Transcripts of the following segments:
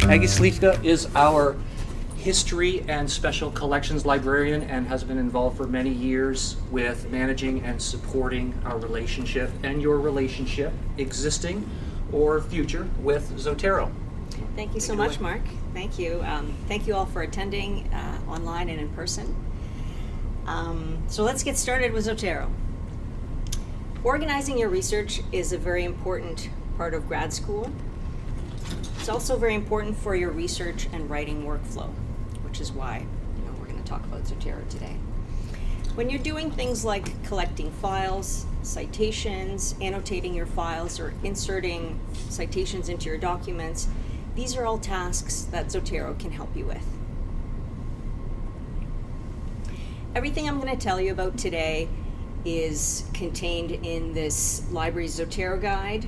Aggie Sliwka is our history and special collections librarian and has been involved for many years with managing and supporting our relationship and your relationship, existing or future, with Zotero. Thank you so much, Mark. Thank you. Thank you all for attending online and in person. So let's get started with Zotero. Organizing your research is a very important part of grad school. It's also very important for your research and writing workflow, which is why we're going to talk about Zotero today. When you're doing things like collecting files, citations, annotating your files, or inserting citations into your documents, these are all tasks that Zotero can help you with. Everything I'm going to tell you about today is contained in this library Zotero guide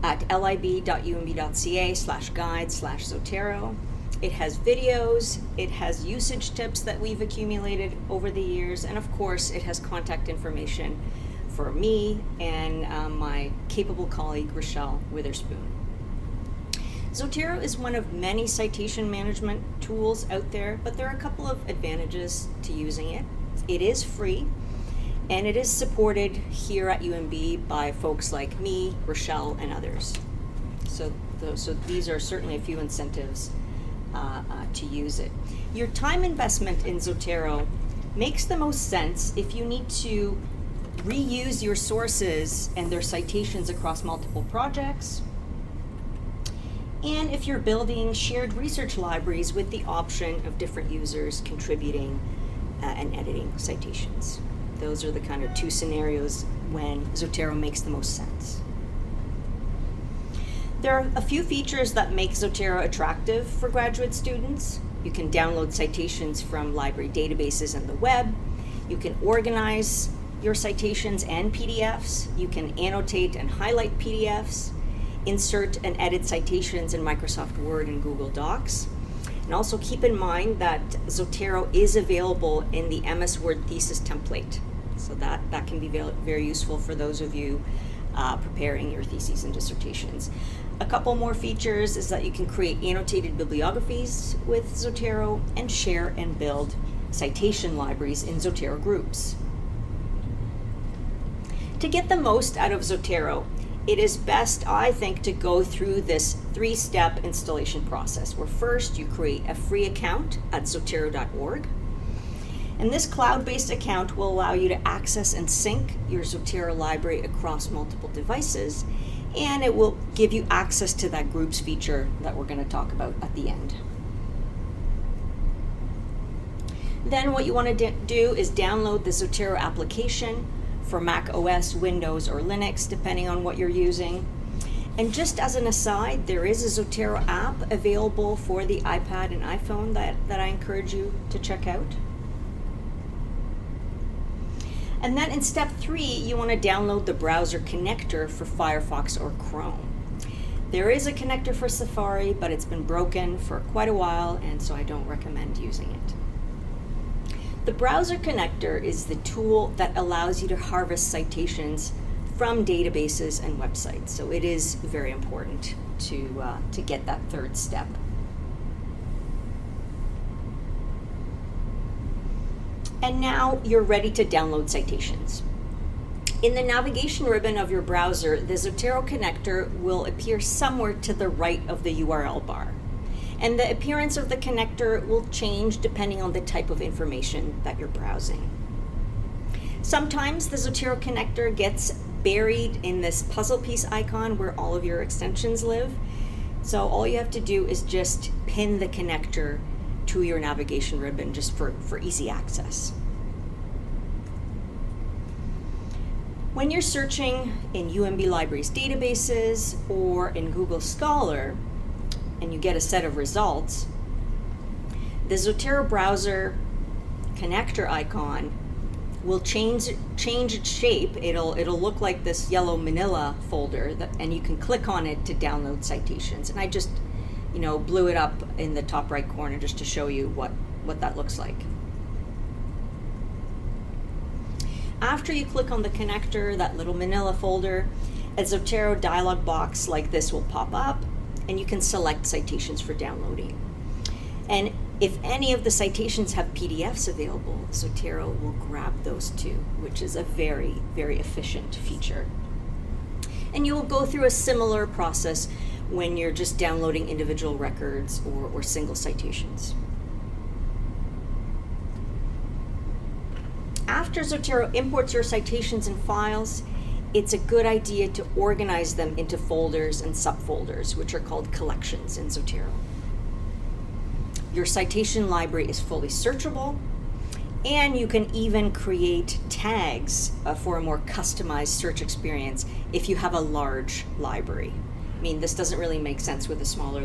at lib.unb.ca/guide/Zotero. It has videos, it has usage tips that we've accumulated over the years, and of course it has contact information for me and my capable colleague Rochelle Witherspoon. Zotero is one of many citation management tools out there, but there are a couple of advantages to using it. It is free, and it is supported here at UNB by folks like me, Rochelle, and others. So these are certainly a few incentives to use it. Your time investment in Zotero makes the most sense if you need to reuse your sources and their citations across multiple projects, and if you're building shared research libraries with the option of different users contributing and editing citations. Those are the kind of two scenarios when Zotero makes the most sense. There are a few features that make Zotero attractive for graduate students. You can download citations from library databases and the web. You can organize your citations and PDFs. You can annotate and highlight PDFs, insert and edit citations in Microsoft Word and Google Docs. And also keep in mind that Zotero is available in the MS Word thesis template. So that can be very useful for those of you preparing your theses and dissertations. A couple more features is that you can create annotated bibliographies with Zotero and share and build citation libraries in Zotero groups. To get the most out of Zotero, it is best, I think, to go through this three-step installation process, where first you create a free account at zotero.org. And this cloud-based account will allow you to access and sync your Zotero library across multiple devices, and it will give you access to that groups feature that we're going to talk about at the end. Then what you want to do is download the Zotero application for Mac OS, Windows, or Linux, depending on what you're using. And just as an aside, there is a Zotero app available for the iPad and iPhone that I encourage you to check out. And then in step 3, you want to download the browser connector for Firefox or Chrome. There is a connector for Safari, but it's been broken for quite a while, and so I don't recommend using it. The browser connector is the tool that allows you to harvest citations from databases and websites. So it is very important to get that third step. And now you're ready to download citations. In the navigation ribbon of your browser, the Zotero connector will appear somewhere to the right of the URL bar. And the appearance of the connector will change depending on the type of information that you're browsing. Sometimes the Zotero connector gets buried in this puzzle piece icon where all of your extensions live. So all you have to do is just pin the connector to your navigation ribbon just for easy access. When you're searching in UNB Libraries databases or in Google Scholar, and you get a set of results, the Zotero browser connector icon will change its shape. It'll look like this yellow manila folder, and you can click on it to download citations. And I just blew it up in the top right corner just to show you what that looks like. After you click on the connector, that little manila folder, a Zotero dialog box like this will pop up, and you can select citations for downloading. And if any of the citations have PDFs available, Zotero will grab those too, which is a very, very efficient feature. And you will go through a similar process when you're just downloading individual records or single citations. After Zotero imports your citations and files, it's a good idea to organize them into folders and subfolders, which are called collections in Zotero. Your citation library is fully searchable, and you can even create tags for a more customized search experience if you have a large library. I mean, this doesn't really make sense with a smaller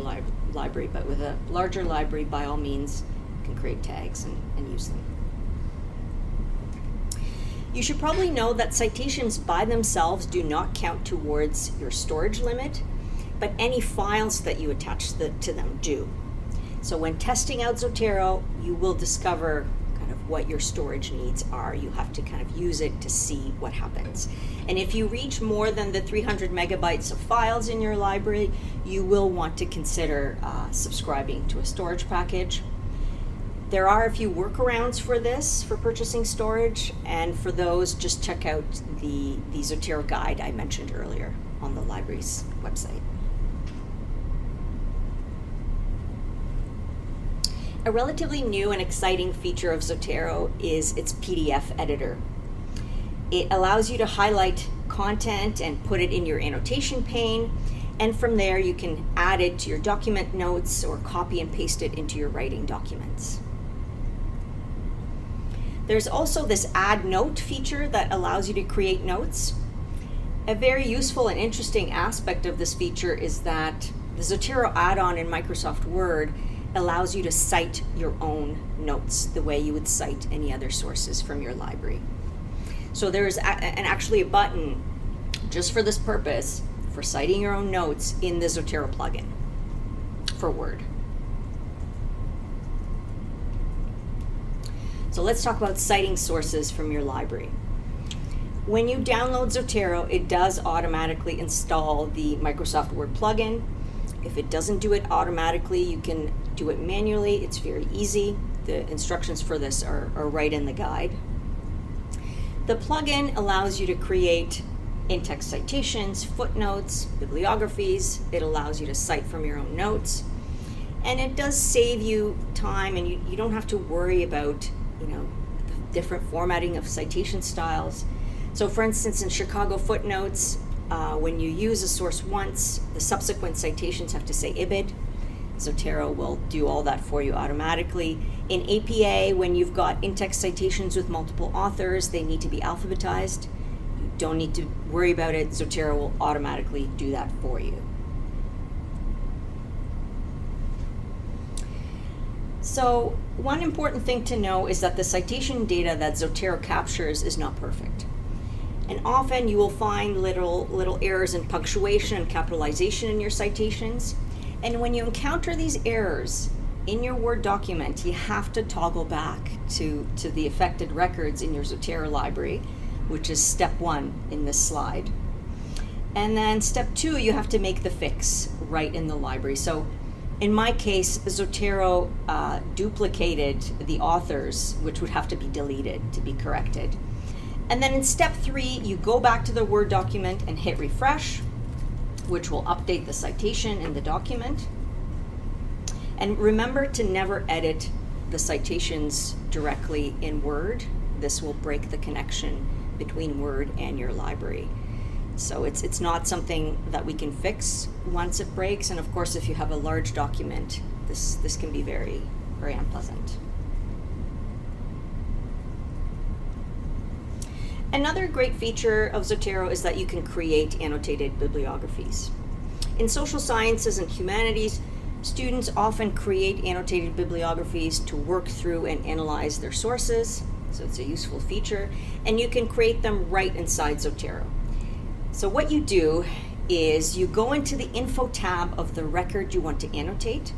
library, but with a larger library, by all means, you can create tags and use them. You should probably know that citations by themselves do not count towards your storage limit, but any files that you attach to them do. So when testing out Zotero, you will discover kind of what your storage needs are. You have to kind of use it to see what happens. And if you reach more than the 300 megabytes of files in your library, you will want to consider subscribing to a storage package. There are a few workarounds for this, for purchasing storage, and for those, just check out the Zotero guide I mentioned earlier on the library's website. A relatively new and exciting feature of Zotero is its PDF editor. It allows you to highlight content and put it in your annotation pane, and from there you can add it to your document notes or copy and paste it into your writing documents. There's also this add note feature that allows you to create notes. A very useful and interesting aspect of this feature is that the Zotero add-on in Microsoft Word allows you to cite your own notes the way you would cite any other sources from your library. So there's actually a button just for this purpose for citing your own notes in the Zotero plugin for Word. So let's talk about citing sources from your library. When you download Zotero, it does automatically install the Microsoft Word plugin. If it doesn't do it automatically, you can do it manually. It's very easy. The instructions for this are right in the guide. The plugin allows you to create in-text citations, footnotes, bibliographies. It allows you to cite from your own notes. And it does save you time, and you don't have to worry about different formatting of citation styles. So for instance, in Chicago footnotes, when you use a source once, the subsequent citations have to say IBID. Zotero will do all that for you automatically. In APA, when you've got in-text citations with multiple authors, they need to be alphabetized. You don't need to worry about it. Zotero will automatically do that for you. So one important thing to know is that the citation data that Zotero captures is not perfect. And often you will find little errors in punctuation and capitalization in your citations. And when you encounter these errors in your Word document, you have to toggle back to the affected records in your Zotero library, which is step 1 in this slide. And then step 2, you have to make the fix right in the library. So in my case, Zotero duplicated the authors, which would have to be deleted to be corrected. And then in step 3, you go back to the Word document and hit refresh, which will update the citation in the document. And remember to never edit the citations directly in Word. This will break the connection between Word and your library. So it's not something that we can fix once it breaks. And of course, if you have a large document, this can be very, very unpleasant. Another great feature of Zotero is that you can create annotated bibliographies. In social sciences and humanities, students often create annotated bibliographies to work through and analyze their sources. So it's a useful feature. And you can create them right inside Zotero. So what you do is you go into the info tab of the record you want to annotate.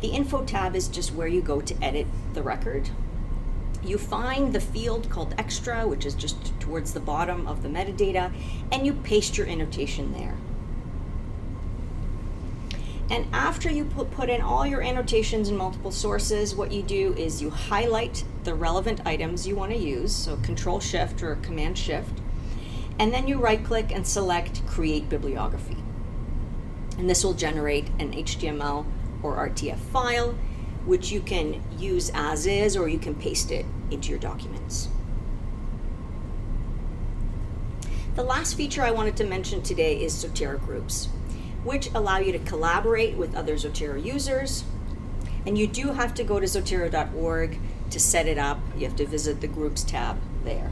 The info tab is just where you go to edit the record. You find the field called extra, which is just towards the bottom of the metadata, and you paste your annotation there. And after you put in all your annotations and multiple sources, what you do is you highlight the relevant items you want to use, so Control Shift or Command Shift, and then you right click and select Create Bibliography. And this will generate an HTML or RTF file, which you can use as is, or you can paste it into your documents. The last feature I wanted to mention today is Zotero groups, which allow you to collaborate with other Zotero users. And you do have to go to zotero.org to set it up. You have to visit the Groups tab there.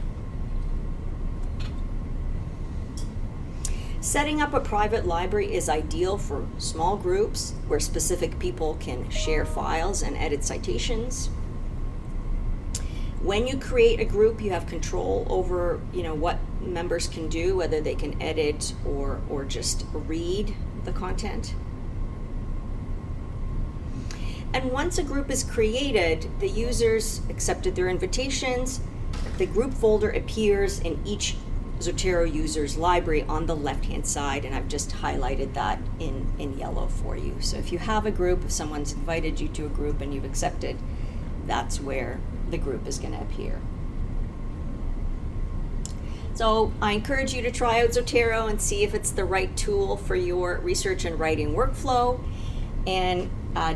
Setting up a private library is ideal for small groups where specific people can share files and edit citations. When you create a group, you have control over, what members can do, whether they can edit or just read the content. And once a group is created, the users accepted their invitations, the group folder appears in each Zotero user's library on the left-hand side, and I've just highlighted that in yellow for you. So if you have a group, if someone's invited you to a group and you've accepted, that's where the group is going to appear. So I encourage you to try out Zotero and see if it's the right tool for your research and writing workflow. And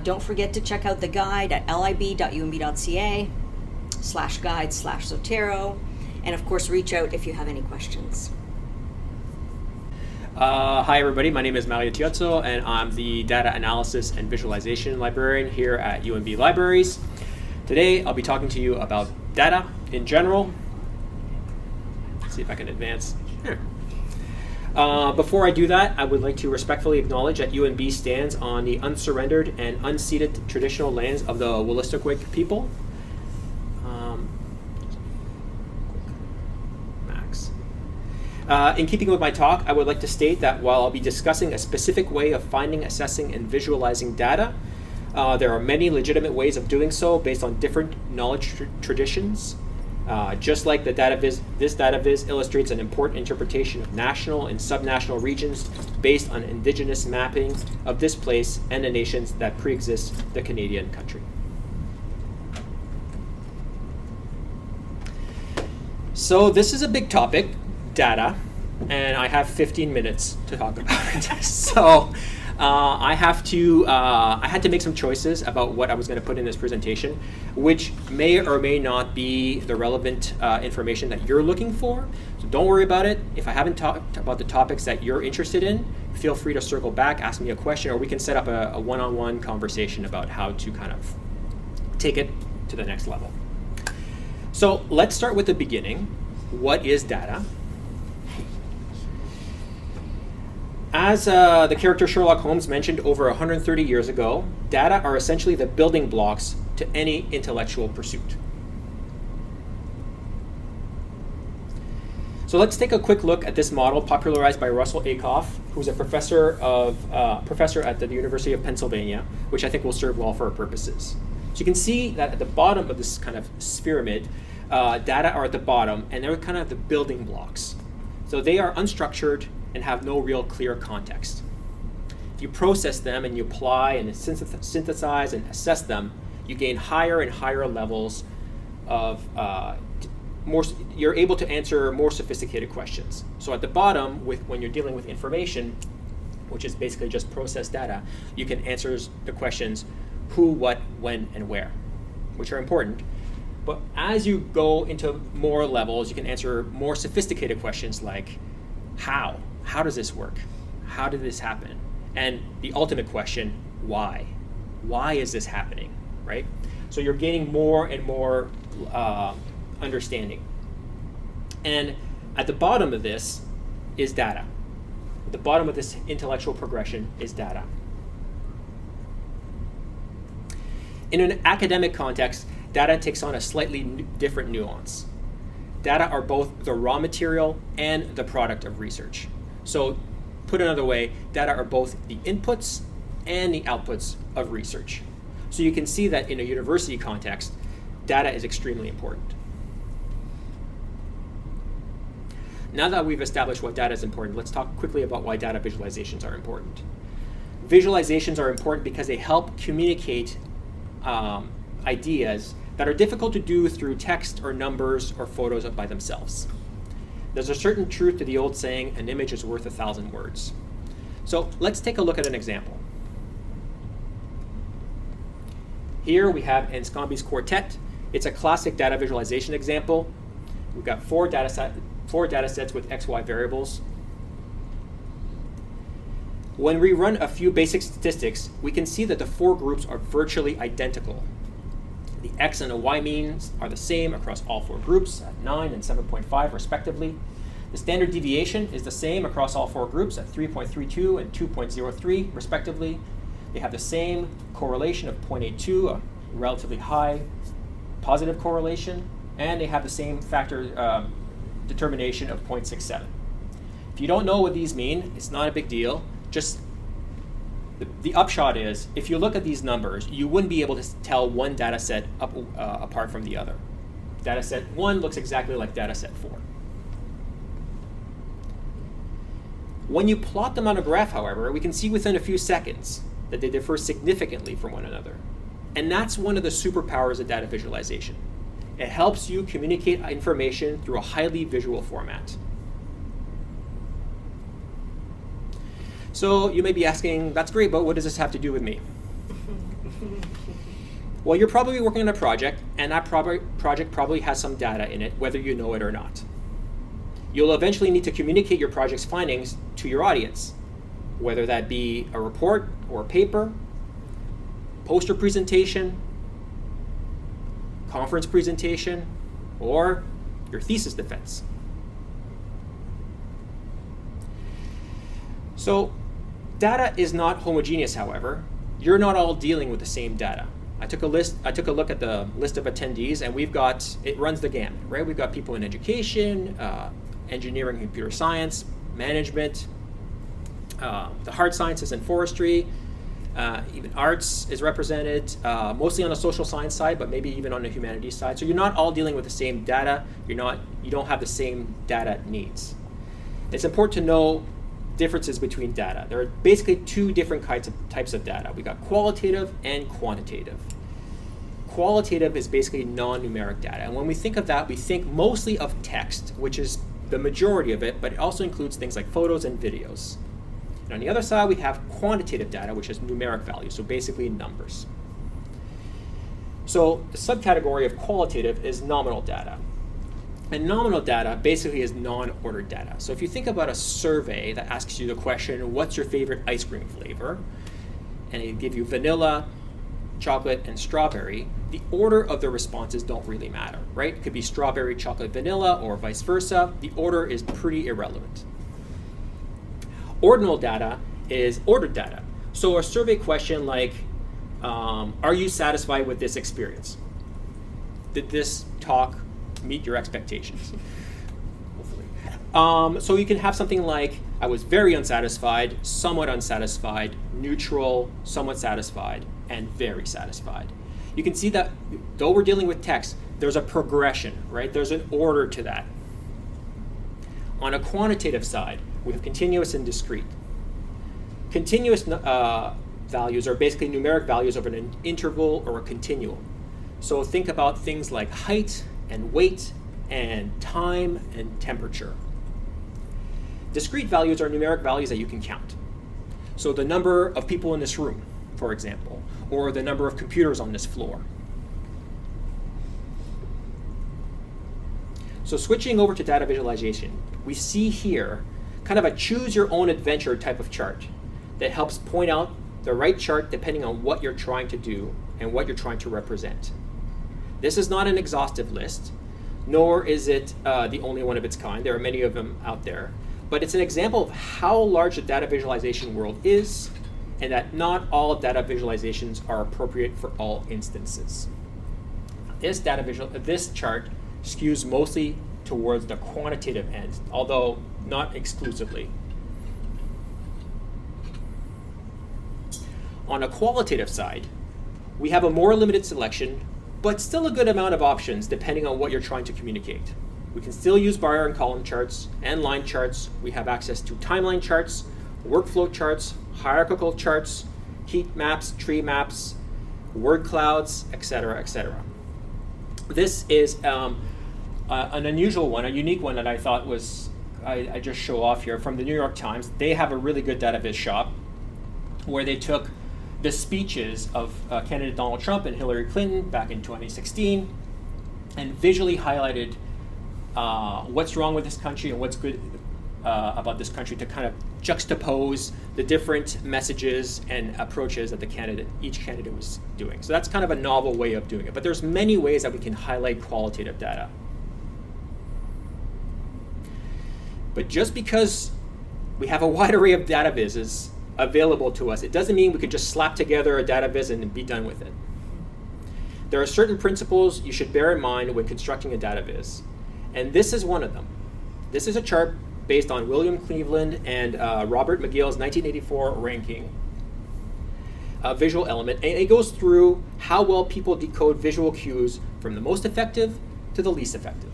don't forget to check out the guide at lib.umb.ca/guide/Zotero. And of course, reach out if you have any questions. Hi everybody, my name is Tiozzo and I'm the Data Analysis and Visualization Librarian here at UNB Libraries. Today I'll be talking to you about data in general. Let's see if I can advance. Here. Before I do that, I would like to respectfully acknowledge that UNB stands on the unsurrendered and unceded traditional lands of the Wolastoqey people. In keeping with my talk, I would like to state that while I'll be discussing a specific way of finding, assessing, and visualizing data, there are many legitimate ways of doing so based on different knowledge traditions. Just like the data viz, this data viz illustrates an important interpretation of national and subnational regions based on indigenous mapping of this place and the nations that pre-exist the Canadian country. So this is a big topic, data, and I have 15 minutes to talk about it. So I had to make some choices about what I was going to put in this presentation, which may or may not be the relevant information that you're looking for. So don't worry about it. If I haven't talked about the topics that you're interested in, feel free to circle back, ask me a question, or we can set up a one-on-one conversation about how to kind of take it to the next level. So let's start with the beginning. What is data? As the character Sherlock Holmes mentioned over 130 years ago, data are essentially the building blocks to any intellectual pursuit. So let's take a quick look at this model popularized by Russell Ackoff, who's a professor at the University of Pennsylvania, which I think will serve well for our purposes. So you can see that at the bottom of this kind of pyramid, data are at the bottom, and they're kind of the building blocks. So they are unstructured and have no real clear context. If you process them and you apply and synthesize and assess them, you gain higher and higher levels of you're able to answer more sophisticated questions. So at the bottom, when you're dealing with information, which is basically just processed data, you can answer the questions who, what, when, and where, which are important. But as you go into more levels, you can answer more sophisticated questions like how? How does this work? How did this happen? And the ultimate question, why? Why is this happening, right? So you're gaining more and more understanding. And at the bottom of this is data. At the bottom of this intellectual progression is data. In an academic context, data takes on a slightly different nuance. Data are both the raw material and the product of research. So put another way, data are both the inputs and the outputs of research. So you can see that in a university context, data is extremely important. Now that we've established what data is important, let's talk quickly about why data visualizations are important. visualizations are important because they help communicate ideas that are difficult to do through text or numbers or photos by themselves. There's a certain truth to the old saying, an image is worth 1,000 words. So let's take a look at an example. Here we have Anscombe's quartet. It's a classic data visualization example. We've got four data sets with XY variables. When we run a few basic statistics, we can see that the four groups are virtually identical. The X and the Y means are the same across all four groups at 9 and 7.5 respectively. The standard deviation is the same across all four groups at 3.32 and 2.03 respectively. They have the same correlation of 0.82, a relatively high positive correlation, and they have the same factor determination of 0.67. If you don't know what these mean, it's not a big deal. Just the upshot is, if you look at these numbers, you wouldn't be able to tell one data set apart from the other. Data set 1 looks exactly like data set 4. When you plot them on a graph, however, we can see within a few seconds that they differ significantly from one another. And that's one of the superpowers of data visualization. It helps you communicate information through a highly visual format. So you may be asking, that's great, but what does this have to do with me? Well, you're probably working on a project, and that project probably has some data in it, whether you know it or not. You'll eventually need to communicate your project's findings to your audience, whether that be a report or a paper, poster presentation, conference presentation, or your thesis defense. So data is not homogeneous, however. You're not all dealing with the same data. I took a look at the list of attendees, and it runs the gamut, right? We've got people in education, engineering, computer science, management, the hard sciences and forestry, even arts is represented, mostly on the social science side, but maybe even on the humanities side. So you're not all dealing with the same data. You don't have the same data needs. It's important to know differences between data. There are basically two different types of data. We got qualitative and quantitative. Qualitative is basically non-numeric data. And when we think of that, we think mostly of text, which is the majority of it, but it also includes things like photos and videos. And on the other side, we have quantitative data, which is numeric values, so basically numbers. So the subcategory of qualitative is nominal data. And nominal data basically is non-ordered data. So if you think about a survey that asks you the question, what's your favorite ice cream flavor? And they give you vanilla, chocolate, and strawberry, the order of the responses don't really matter, right? It could be strawberry, chocolate, vanilla, or vice versa. The order is pretty irrelevant. Ordinal data is ordered data. So a survey question like, are you satisfied with this experience? Did this talk meet your expectations? Hopefully. So you can have something like, I was very unsatisfied, somewhat unsatisfied, neutral, somewhat satisfied, and very satisfied. You can see that though we're dealing with text, there's a progression, right? There's an order to that. On a quantitative side, we have continuous and discrete. Continuous values are basically numeric values of an interval or a continuum. So think about things like height and weight and time and temperature. Discrete values are numeric values that you can count. So the number of people in this room, for example, or the number of computers on this floor. So switching over to data visualization, we see here kind of a choose your own adventure type of chart that helps point out the right chart depending on what you're trying to do and what you're trying to represent. This is not an exhaustive list, nor is it the only one of its kind. There are many of them out there. But it's an example of how large the data visualization world is, and that not all data visualizations are appropriate for all instances. This chart skews mostly towards the quantitative end, although not exclusively. On a qualitative side, we have a more limited selection, but still a good amount of options depending on what you're trying to communicate. We can still use bar and column charts and line charts. We have access to timeline charts, workflow charts, hierarchical charts, heat maps, tree maps, word clouds, etc., etc. This is an unusual one, a unique one that I thought was, I just show off here, from the New York Times. They have a really good data viz shop where they took the speeches of candidate Donald Trump and Hillary Clinton back in 2016 and visually highlighted what's wrong with this country and what's good about this country, to kind of juxtapose the different messages and approaches that each candidate was doing. So that's kind of a novel way of doing it. But there's many ways that we can highlight qualitative data. But just because we have a wide array of data vizes available to us, it doesn't mean we could just slap together a data viz and be done with it. There are certain principles you should bear in mind when constructing a data viz, and this is one of them. This is a chart based on William Cleveland and Robert McGill's 1984 ranking visual element, and it goes through how well people decode visual cues from the most effective to the least effective.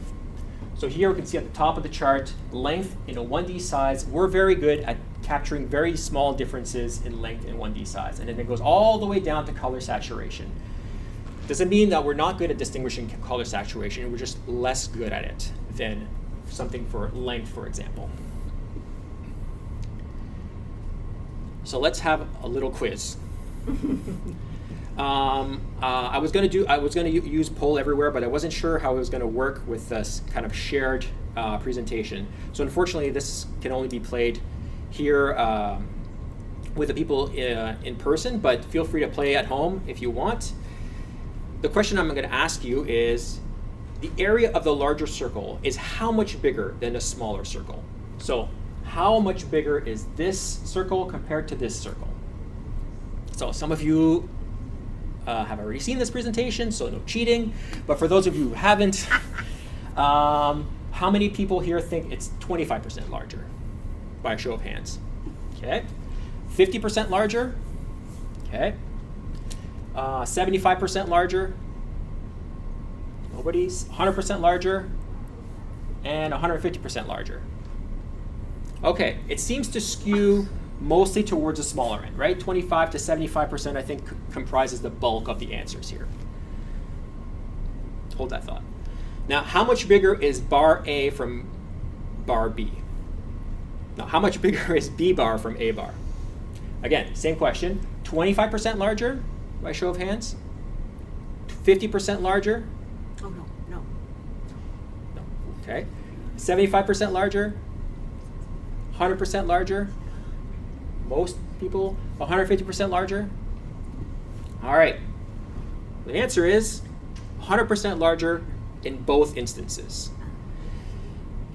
So here we can see at the top of the chart, length in a 1D size. We're very good at capturing very small differences in length in 1D size, and then it goes all the way down to color saturation. Doesn't mean that we're not good at distinguishing color saturation, we're just less good at it than something for length, for example. So let's have a little quiz. I was going to use poll everywhere, but I wasn't sure how it was going to work with this kind of shared presentation. So unfortunately, this can only be played here with the people in person, but feel free to play at home if you want. The question I'm going to ask you is, the area of the larger circle is how much bigger than a smaller circle? So how much bigger is this circle compared to this circle? So some of you have already seen this presentation, so no cheating. But for those of you who haven't, how many people here think it's 25% larger? By a show of hands. Okay. 50% larger? Okay. 75% larger? Nobody's. 100% larger? And 150% larger. Okay, it seems to skew mostly towards the smaller end, right? 25 to 75% I think comprises the bulk of the answers here. Hold that thought. Now, how much bigger is bar A from bar B? Now, how much bigger is B bar from A bar? Again, same question. 25% larger by show of hands? 50% larger? Oh, no. No. Okay. 75% larger? 100% larger? Most people 150% larger? All right. The answer is 100% larger in both instances.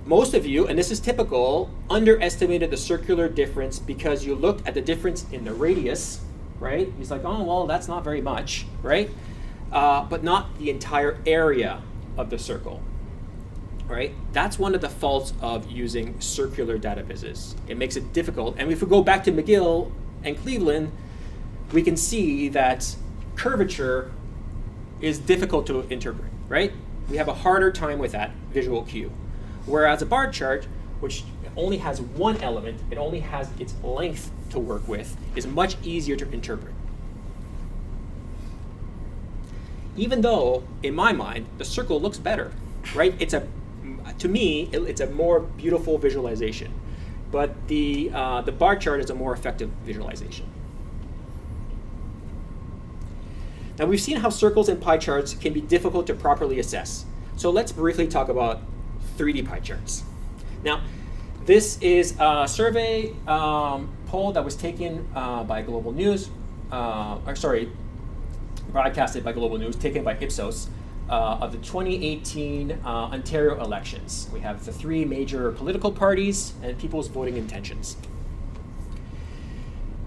Most of you, and this is typical, underestimated the circular difference because you looked at the difference in the radius, right? He's like, oh, well, that's not very much, right? But not the entire area of the circle, right? That's one of the faults of using circular data vizes. It makes it difficult. And if we go back to McGill and Cleveland, we can see that curvature is difficult to interpret, right? We have a harder time with that visual cue. Whereas a bar chart, which only has one element, it only has its length to work with, is much easier to interpret. Even though, in my mind, the circle looks better, right? To me, it's a more beautiful visualization. But the bar chart is a more effective visualization. Now, we've seen how circles and pie charts can be difficult to properly assess. So let's briefly talk about 3D pie charts. Now, this is a survey poll that was taken by Global News, broadcasted by Global News, taken by Ipsos, of the 2018 Ontario elections. We have the 3 major political parties and people's voting intentions.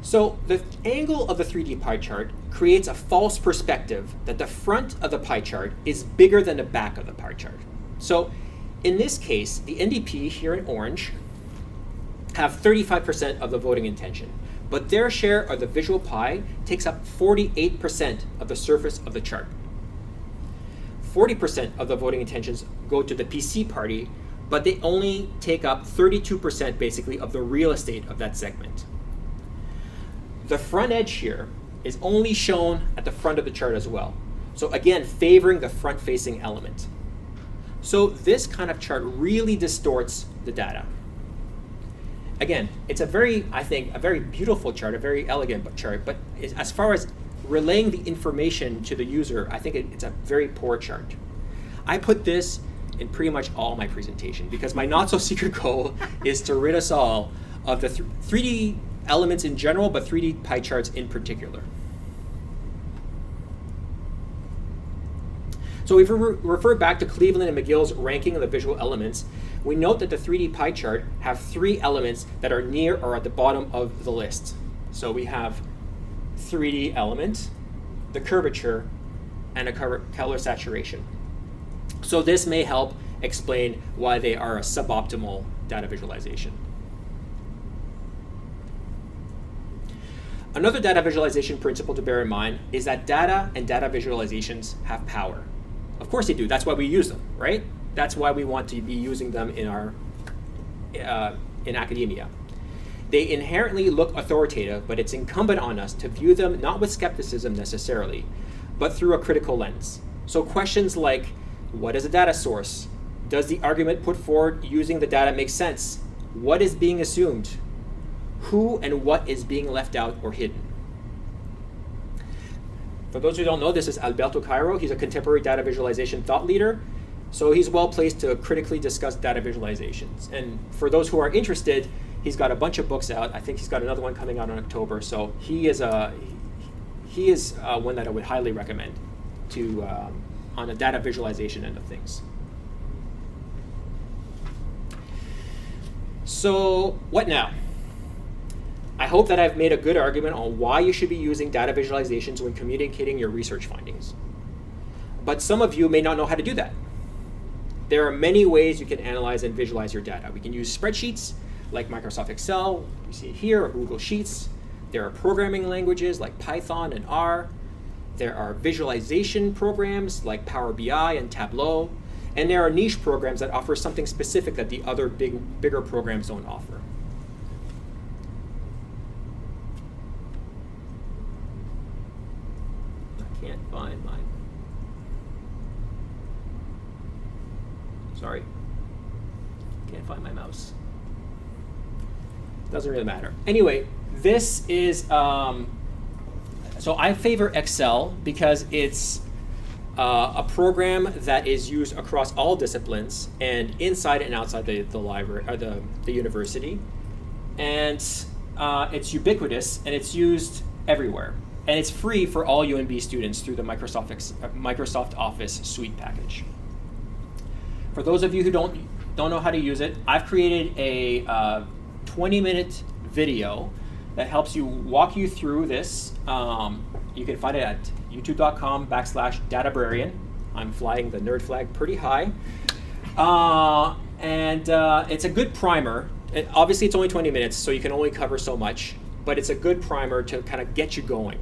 So the angle of the 3D pie chart creates a false perspective that the front of the pie chart is bigger than the back of the pie chart. So in this case, the NDP here in orange have 35% of the voting intention, but their share of the visual pie takes up 48% of the surface of the chart. 40% of the voting intentions go to the PC party, but they only take up 32% basically of the real estate of that segment. the front edge here is only shown at the front of the chart as well. So again, favoring the front-facing element. So this kind of chart really distorts the data. Again, it's a very, I think, a very beautiful chart, a very elegant chart, but as far as relaying the information to the user, I think it's a very poor chart. I put this in pretty much all my presentation because my not-so-secret goal is to rid us all of the 3D elements in general, but 3D pie charts in particular. So if we refer back to Cleveland and McGill's ranking of the visual elements, we note that the 3D pie chart have 3 elements that are near or at the bottom of the list. So we have 3D element, the curvature, and a color saturation. So this may help explain why they are a suboptimal data visualization. Another data visualization principle to bear in mind is that data and data visualizations have power. Of course they do. That's why we use them, right? That's why we want to be using them in our in academia. They inherently look authoritative, but it's incumbent on us to view them not with skepticism necessarily, but through a critical lens. So questions like, what is a data source? Does the argument put forward using the data make sense? What is being assumed? Who and what is being left out or hidden? For those who don't know, this is Alberto Cairo. He's a contemporary data visualization thought leader. So he's well placed to critically discuss data visualizations. And for those who are interested, he's got a bunch of books out. I think he's got another one coming out in October. So he is one that I would highly recommend to on the data visualization end of things. So what now? I hope that I've made a good argument on why you should be using data visualizations when communicating your research findings. But some of you may not know how to do that. There are many ways you can analyze and visualize your data. We can use spreadsheets like Microsoft Excel, you see it here, or Google Sheets. There are programming languages like Python and R. There are visualization programs like Power BI and Tableau. And there are niche programs that offer something specific that the other bigger programs don't offer. I can't find mine. Sorry. Can't find my mouse. Doesn't really matter. Anyway, this is, so I favor Excel because it's a program that is used across all disciplines and inside and outside the library or the university. And it's ubiquitous and it's used everywhere. And it's free for all UNB students through the Microsoft Office suite package. For those of you who don't know how to use it, I've created a 20-minute video that helps you walk you through this. You can find it at youtube.com/databrarian. I'm flying the nerd flag pretty high. And it's a good primer. Obviously, it's only 20 minutes, so you can only cover so much, but it's a good primer to kind of get you going.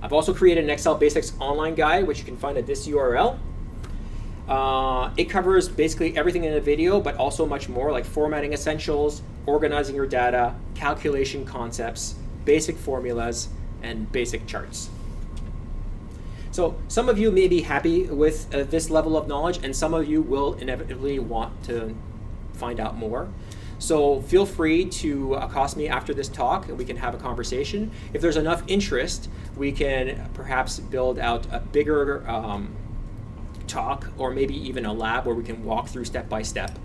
I've also created an Excel Basics online guide, which you can find at this URL. It covers basically everything in the video, but also much more, like formatting essentials, organizing your data, calculation concepts, basic formulas, and basic charts. So some of you may be happy with this level of knowledge, and some of you will inevitably want to find out more. So feel free to accost me after this talk, and we can have a conversation. If there's enough interest, we can perhaps build out a bigger talk, or maybe even a lab where we can walk through step by step.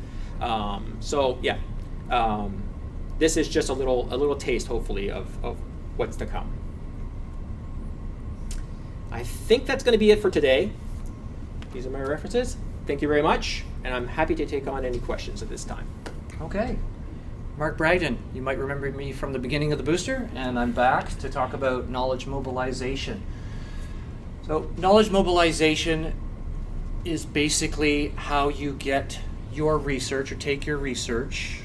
This is just a little taste, hopefully, of what's to come. I think that's going to be it for today. These are my references. Thank you very much, and I'm happy to take on any questions at this time. Okay. Marc Bragdon, you might remember me from the beginning of the booster, and I'm back to talk about knowledge mobilization. So knowledge mobilization is basically how you get your research or take your research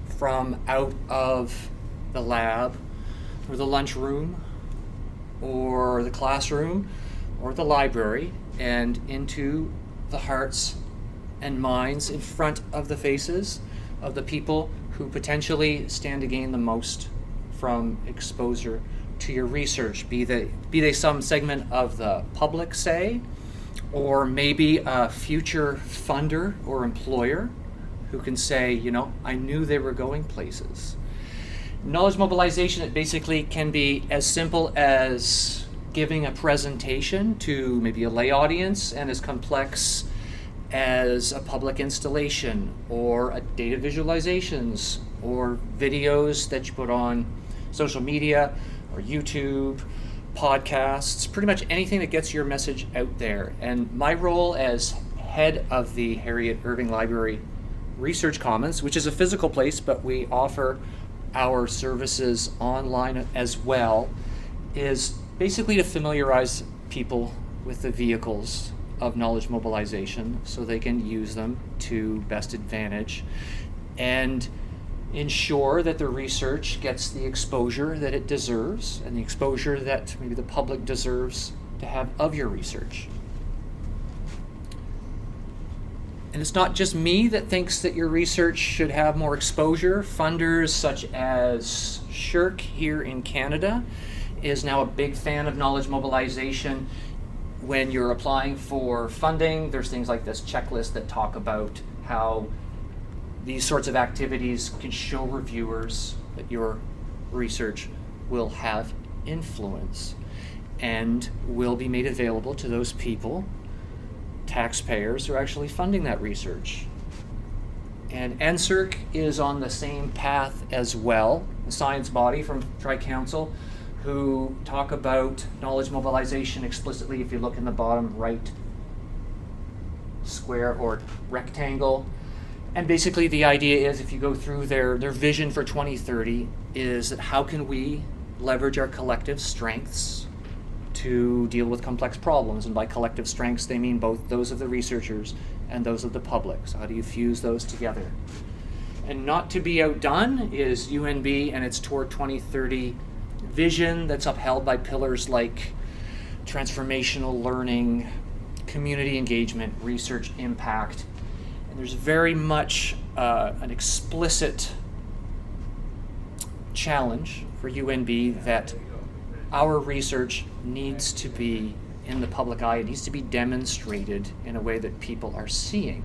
from out of the lab or the lunchroom or the classroom or the library and into the hearts and minds in front of the faces of the people who potentially stand to gain the most from exposure to your research, be they some segment of the public, say, or maybe a future funder or employer who can say, I knew they were going places. Knowledge mobilization, it basically can be as simple as giving a presentation to maybe a lay audience, and as complex as a public installation or a data visualizations or videos that you put on social media or YouTube, podcasts, pretty much anything that gets your message out there. And my role as head of the Harriet Irving Library Research Commons, which is a physical place, but we offer our services online as well, is basically to familiarize people with the vehicles of knowledge mobilization so they can use them to best advantage and ensure that the research gets the exposure that it deserves and the exposure that maybe the public deserves to have of your research. And it's not just me that thinks that your research should have more exposure. Funders such as SSHRC here in Canada is now a big fan of knowledge mobilization. When you're applying for funding, there's things like this checklist that talk about how these sorts of activities can show reviewers that your research will have influence and will be made available to those people, taxpayers, who are actually funding that research. And NSERC is on the same path as well, a science body from Tri-Council, who talk about knowledge mobilization explicitly. If you look in the bottom right square or rectangle, and basically the idea is, if you go through their vision for 2030, is that how can we leverage our collective strengths to deal with complex problems? And by collective strengths, they mean both those of the researchers and those of the public. So how do you fuse those together? And not to be outdone is UNB and its Toward 2030 vision that's upheld by pillars like transformational learning, community engagement, research impact. And there's very much an explicit challenge for UNB that our research needs to be in the public eye. It needs to be demonstrated in a way that people are seeing.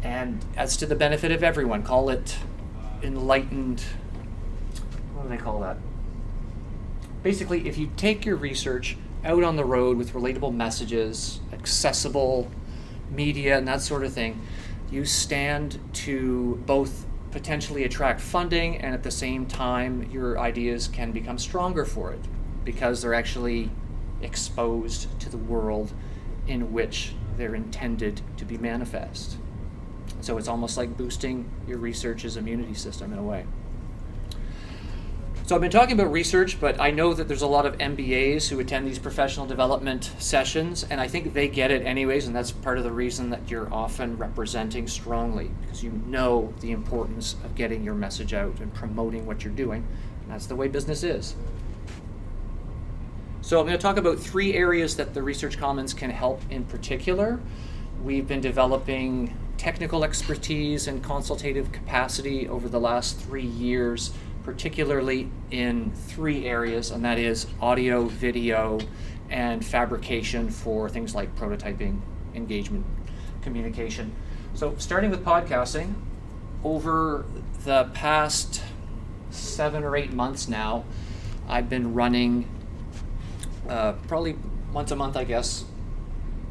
And as to the benefit of everyone, call it enlightened, what do they call that? Basically, if you take your research out on the road with relatable messages, accessible media, and that sort of thing, you stand to both potentially attract funding, and at the same time, your ideas can become stronger for it because they're actually exposed to the world in which they're intended to be manifest. So it's almost like boosting your research's immunity system in a way. So I've been talking about research, but I know that there's a lot of MBAs who attend these professional development sessions, and I think they get it anyways, and that's part of the reason that you're often representing strongly, because you know the importance of getting your message out and promoting what you're doing, and that's the way business is. So I'm going to talk about 3 areas that the Research Commons can help in particular. We've been developing technical expertise and consultative capacity over the last 3 years, particularly in 3 areas, and that is audio, video, and fabrication for things like prototyping, engagement, communication. So starting with podcasting, over the past 7 or 8 months now, I've been running probably once a month, I guess,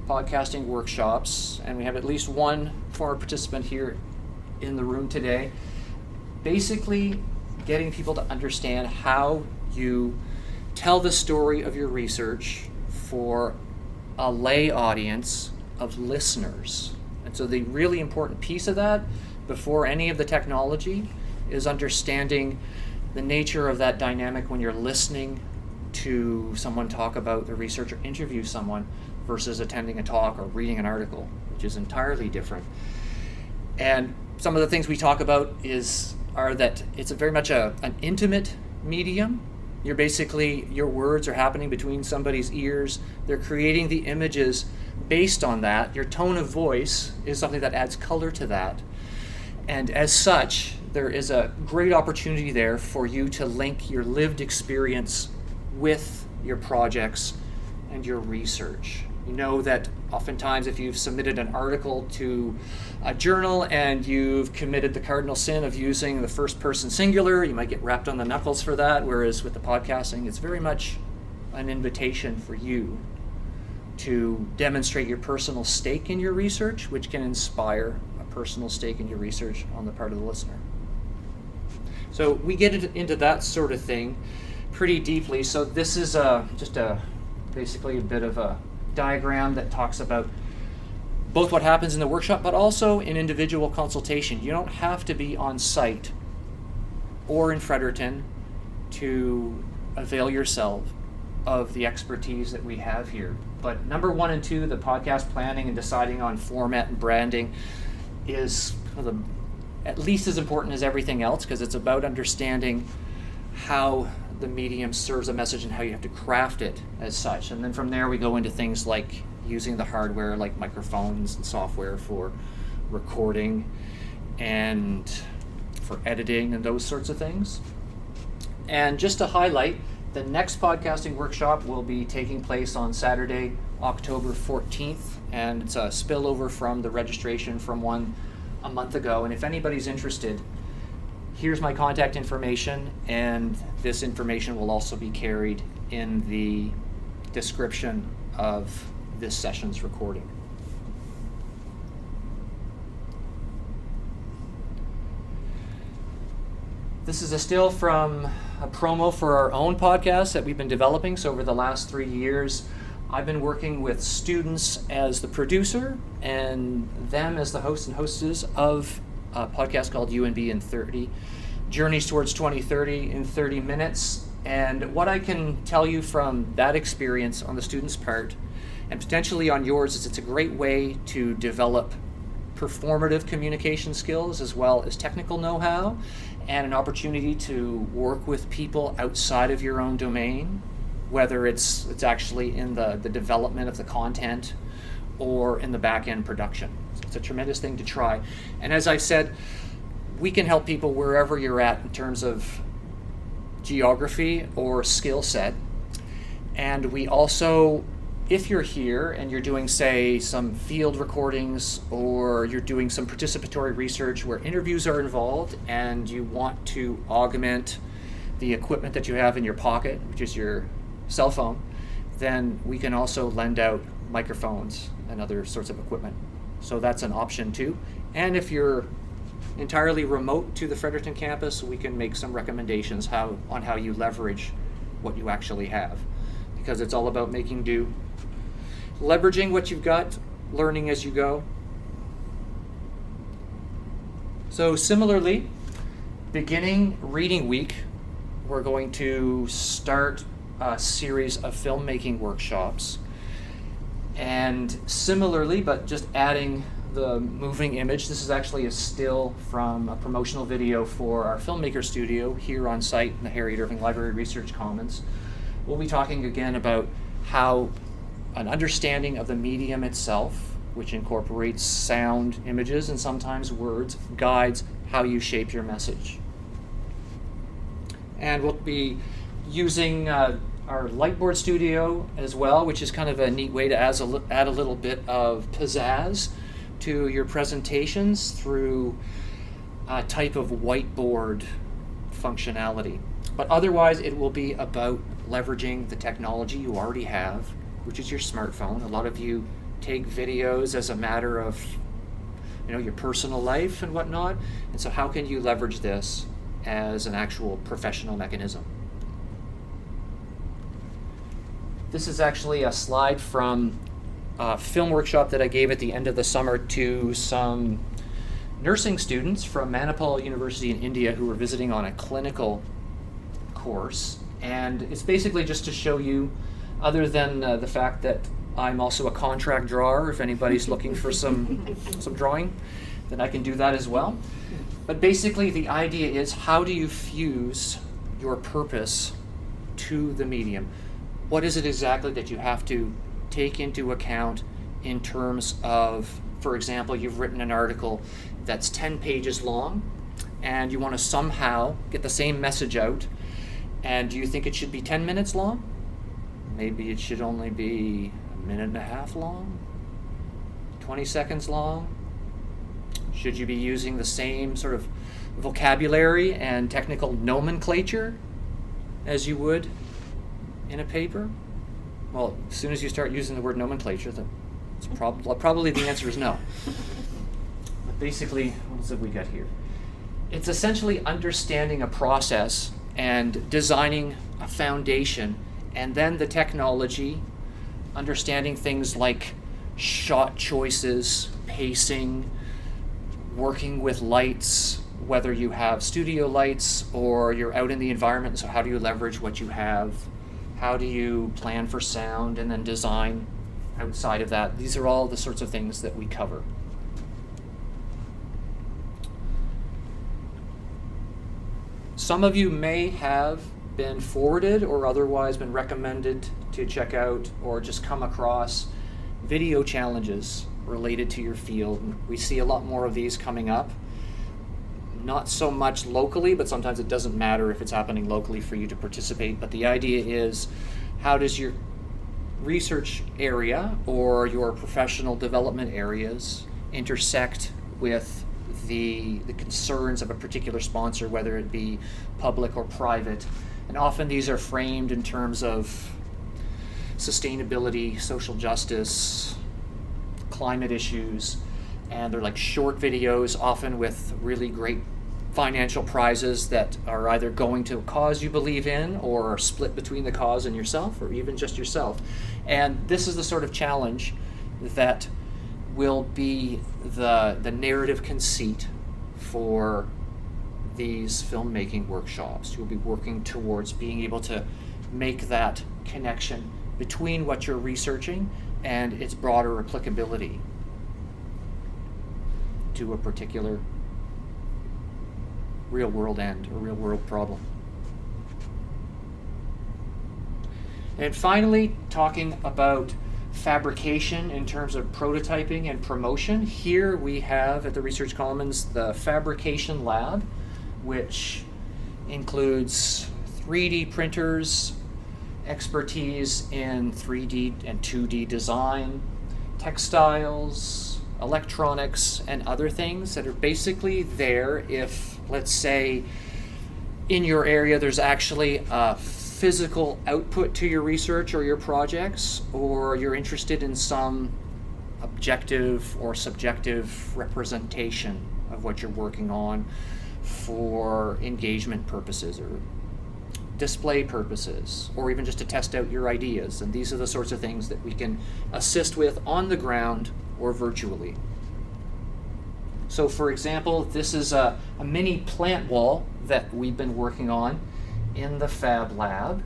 podcasting workshops, and we have at least one former participant here in the room today, basically getting people to understand how you tell the story of your research for a lay audience of listeners. And so the really important piece of that, before any of the technology, is understanding the nature of that dynamic when you're listening to someone talk about the research or interview someone versus attending a talk or reading an article, which is entirely different. And some of the things we talk about are that it's very much an intimate medium. You're basically, your words are happening between somebody's ears. They're creating the images based on that. Your tone of voice is something that adds color to that. And as such, there is a great opportunity there for you to link your lived experience with your projects and your research. You know that oftentimes if you've submitted an article to a journal and you've committed the cardinal sin of using the first person singular, you might get rapped on the knuckles for that, whereas with the podcasting, it's very much an invitation for you to demonstrate your personal stake in your research, which can inspire a personal stake in your research on the part of the listener. So we get into that sort of thing pretty deeply. So this is basically a bit of a diagram that talks about both what happens in the workshop, but also in individual consultation. You don't have to be on site or in Fredericton to avail yourself of the expertise that we have here. But number 1 and 2, the podcast planning and deciding on format and branding, is at least as important as everything else, because it's about understanding how the medium serves a message and how you have to craft it as such. And then from there we go into things like using the hardware, like microphones and software for recording and for editing and those sorts of things. And just to highlight, the next podcasting workshop will be taking place on Saturday, October 14th, and it's a spillover from the registration from one a month ago. And if anybody's interested, here's my contact information, and this information will also be carried in the description of this session's recording. This is a still from a promo for our own podcast that we've been developing. So over the last 3 years, I've been working with students as the producer and them as the hosts and hostess of a podcast called UNB in 30, Journeys Towards 2030 in 30 minutes. And what I can tell you from that experience on the students' part, and potentially on yours, is it's a great way to develop performative communication skills as well as technical know-how, and an opportunity to work with people outside of your own domain, whether it's actually in the development of the content or in the back-end production. So it's a tremendous thing to try. And as I've said, we can help people wherever you're at in terms of geography or skill set. And we also, if you're here and you're doing, say, some field recordings, or you're doing some participatory research where interviews are involved and you want to augment the equipment that you have in your pocket, which is your cell phone, then we can also lend out microphones and other sorts of equipment. So that's an option too. And if you're entirely remote to the Fredericton campus, we can make some recommendations on how you leverage what you actually have, because it's all about making do, leveraging what you've got, learning as you go. So similarly, beginning reading week, we're going to start a series of filmmaking workshops. And similarly, but just adding the moving image, this is actually a still from a promotional video for our filmmaker studio here on site in the Harriet Irving Library Research Commons. We'll be talking again about how an understanding of the medium itself, which incorporates sound, images, and sometimes words, guides how you shape your message. And we'll be using our Lightboard studio as well, which is kind of a neat way to add a little bit of pizzazz to your presentations through a type of whiteboard functionality. But otherwise, it will be about leveraging the technology you already have, which is your smartphone. A lot of you take videos as a matter of, your personal life and whatnot. And so how can you leverage this as an actual professional mechanism? This is actually a slide from a film workshop that I gave at the end of the summer to some nursing students from Manipal University in India who were visiting on a clinical course. And it's basically just to show you, other than the fact that I'm also a contract drawer, if anybody's looking for some drawing, then I can do that as well. But basically the idea is, how do you fuse your purpose to the medium? What is it exactly that you have to take into account in terms of, for example, you've written an article that's 10 pages long, and you want to somehow get the same message out, and do you think it should be 10 minutes long? Maybe it should only be a minute and a half long, 20 seconds long. Should you be using the same sort of vocabulary and technical nomenclature as you would in a paper? Well, as soon as you start using the word nomenclature, it's probably the answer is no. But basically, what have we got here? It's essentially understanding a process and designing a foundation, and then the technology, understanding things like shot choices, pacing, working with lights, whether you have studio lights or you're out in the environment, so how do you leverage what you have? How do you plan for sound and then design outside of that? These are all the sorts of things that we cover. Some of you may have been forwarded or otherwise been recommended to check out or just come across video challenges related to your field. We see a lot more of these coming up. Not so much locally, but sometimes it doesn't matter if it's happening locally for you to participate. But the idea is, how does your research area or your professional development areas intersect with the concerns of a particular sponsor, whether it be public or private? And often these are framed in terms of sustainability, social justice, climate issues, and they're like short videos, often with really great financial prizes that are either going to a cause you believe in or are split between the cause and yourself, or even just yourself. And this is the sort of challenge that will be the narrative conceit for these filmmaking workshops. You'll be working towards being able to make that connection between what you're researching and its broader applicability to a particular real world end or real world problem. And finally, talking about fabrication in terms of prototyping and promotion. Here we have at the Research Commons the Fabrication Lab, which includes 3D printers, expertise in 3D and 2D design, textiles, electronics, and other things that are basically there if, let's say, in your area there's actually a physical output to your research or your projects, or you're interested in some objective or subjective representation of what you're working on for engagement purposes or display purposes, or even just to test out your ideas. And these are the sorts of things that we can assist with on the ground or virtually. So for example, this is a mini plant wall that we've been working on in the Fab Lab.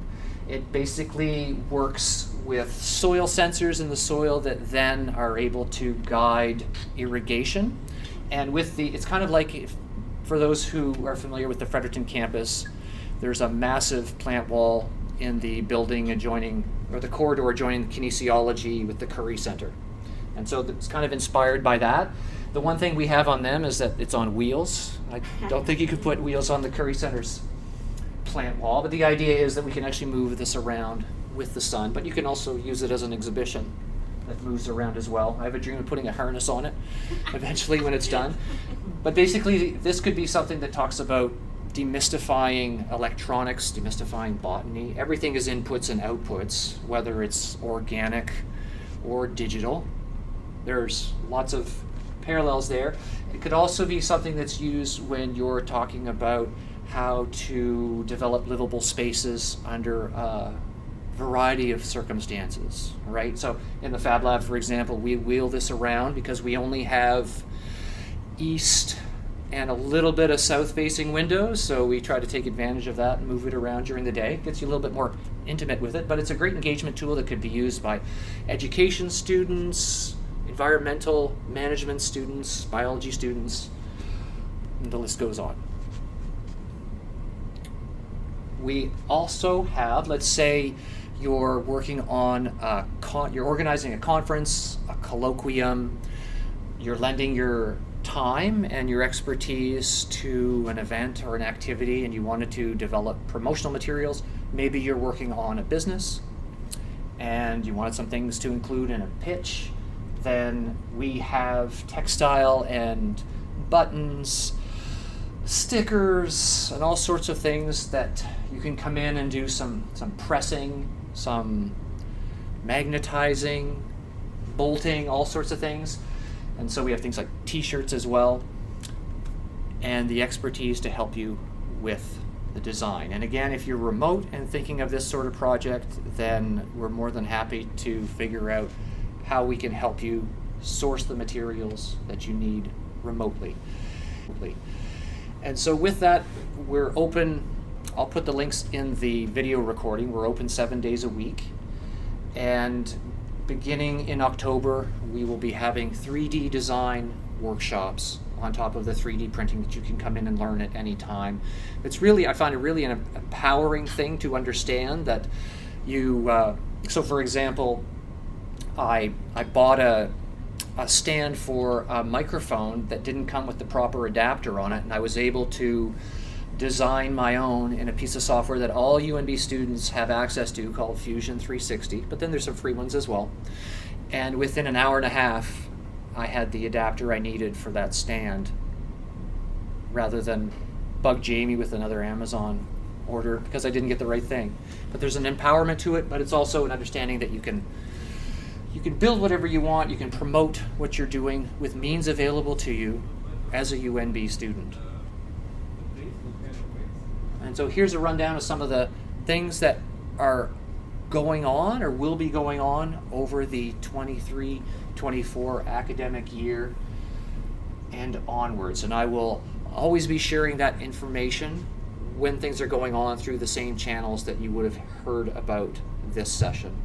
It basically works with soil sensors in the soil that then are able to guide irrigation. And with it's kind of like, for those who are familiar with the Fredericton campus, there's a massive plant wall in the building adjoining, or the corridor adjoining kinesiology with the Curry Center. And so it's kind of inspired by that. The one thing we have on them is that it's on wheels. I don't think you could put wheels on the Curry Center's plant wall, but the idea is that we can actually move this around with the sun, but you can also use it as an exhibition that moves around as well. I have a dream of putting a harness on it eventually when it's done. But basically, this could be something that talks about demystifying electronics, demystifying botany. Everything is inputs and outputs, whether it's organic or digital. There's lots of parallels there. It could also be something that's used when you're talking about how to develop livable spaces under a variety of circumstances, right? So in the Fab Lab, for example, we wheel this around because we only have east and a little bit of south-facing windows, so we try to take advantage of that and move it around during the day. It gets you a little bit more intimate with it, but it's a great engagement tool that could be used by education students, environmental management students, biology students, and the list goes on. We also have, let's say you're working on you're organizing a conference, a colloquium, you're lending your time and your expertise to an event or an activity and you wanted to develop promotional materials, maybe you're working on a business and you wanted some things to include in a pitch, then we have textile and buttons, stickers, and all sorts of things that you can come in and do some pressing, some magnetizing, bolting, all sorts of things. And so we have things like t-shirts as well, and the expertise to help you with the design. And again, if you're remote and thinking of this sort of project, then we're more than happy to figure out how we can help you source the materials that you need remotely. And so with that, we're open. I'll put the links in the video recording. We're open 7 days a week. And beginning in October, we will be having 3D design workshops on top of the 3D printing that you can come in and learn at any time. It's really, I find it really an empowering thing to understand that you, so for example, I bought a stand for a microphone that didn't come with the proper adapter on it, and I was able to design my own in a piece of software that all UNB students have access to called Fusion 360, but then there's some free ones as well. And within an hour and a half, I had the adapter I needed for that stand, rather than bug Jamie with another Amazon order because I didn't get the right thing. But there's an empowerment to it, but it's also an understanding that you can build whatever you want, you can promote what you're doing with means available to you as a UNB student. And so here's a rundown of some of the things that are going on or will be going on over the 23-24 academic year and onwards. And I will always be sharing that information when things are going on through the same channels that you would have heard about this session.